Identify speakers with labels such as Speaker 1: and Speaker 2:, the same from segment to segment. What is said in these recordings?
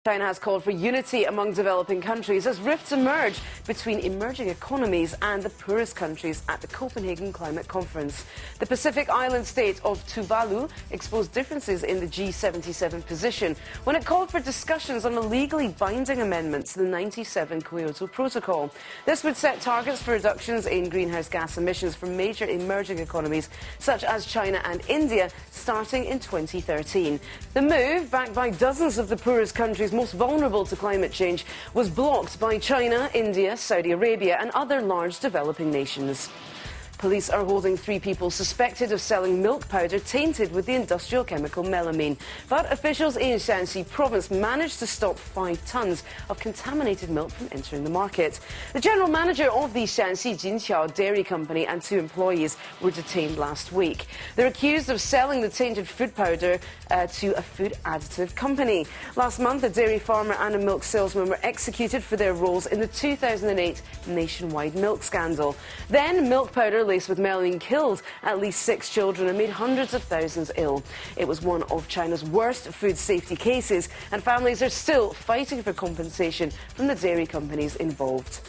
Speaker 1: China has called for unity among developing countries as rifts emerge between emerging economies and the poorest countries at the Copenhagen Climate Conference. The Pacific island state of Tuvalu exposed differences in the G77 position when it called for discussions on a legally binding amendment to the '97 Kyoto Protocol. This would set targets for reductions in greenhouse gas emissions from major emerging economies such as China and India starting in 2013. The move, backed by dozens of the poorest countries most vulnerable to climate change, was blocked by China, India, Saudi Arabia and other large developing nations. Police are holding 3 people suspected of selling milk powder tainted with the industrial chemical melamine. But officials in Shanxi province managed to stop 5 tons of contaminated milk from entering the market. The general manager of the Shanxi Jinqiao Dairy Company and 2 employees were detained last week. They're accused of selling the tainted food powder to a food additive company. Last month, a dairy farmer and a milk salesman were executed for their roles in the 2008 nationwide milk scandal. Then, milk powder laced with melamine killed at least 6 children and made hundreds of thousands ill. It was one of China's worst food safety cases, and families are still fighting for compensation from the dairy companies involved.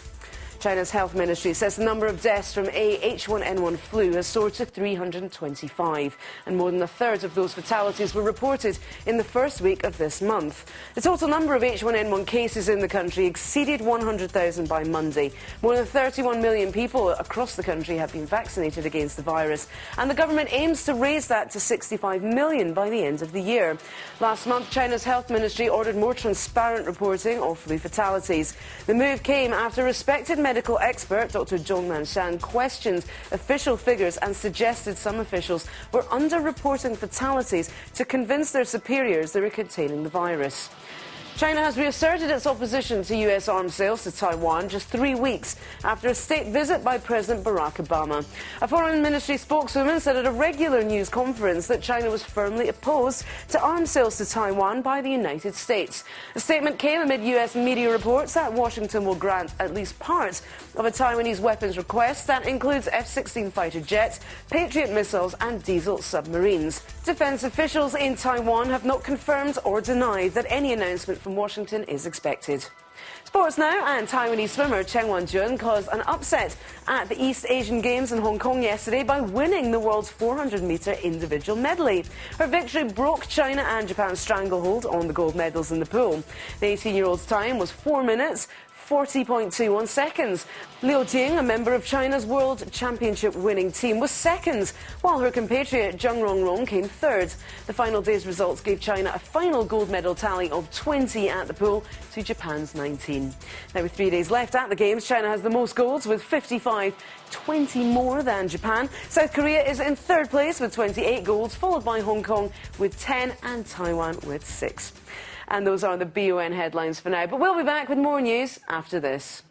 Speaker 1: China's health ministry says the number of deaths from H1N1 flu has soared to 325, and more than a third of those fatalities were reported in the first week of this month. The total number of H1N1 cases in the country exceeded 100,000 by Monday. More than 31 million people across the country have been vaccinated against the virus, and the government aims to raise that to 65 million by the end of the year. Last month, China's health ministry ordered more transparent reporting of flu fatalities. The move came after respected medical expert Dr. Zhong Nanshan questioned official figures and suggested some officials were underreporting fatalities to convince their superiors they were containing the virus. China has reasserted its opposition to U.S. arms sales to Taiwan just 3 weeks after a state visit by President Barack Obama. A foreign ministry spokeswoman said at a regular news conference that China was firmly opposed to arms sales to Taiwan by the United States. The statement came amid U.S. media reports that Washington will grant at least part of a Taiwanese weapons request that includes F-16 fighter jets, Patriot missiles and diesel submarines. Defense officials in Taiwan have not confirmed or denied that any announcement from Washington is expected. Sports now, and Taiwanese swimmer Chen Wanjun caused an upset at the East Asian Games in Hong Kong yesterday by winning the world's 400-metre individual medley. Her victory broke China and Japan's stranglehold on the gold medals in the pool. The 18-year-old's time was 4 minutes, 40.21 seconds. Liu Jing, a member of China's World Championship winning team, was second, while her compatriot Zheng Rongrong came third. The final day's results gave China a final gold medal tally of 20 at the pool to Japan's 19. Now, with 3 days left at the Games, China has the most golds with 55, 20 more than Japan. South Korea is in third place with 28 golds, followed by Hong Kong with 10 and Taiwan with 6. And those are the BON headlines for now. But we'll be back with more news after this.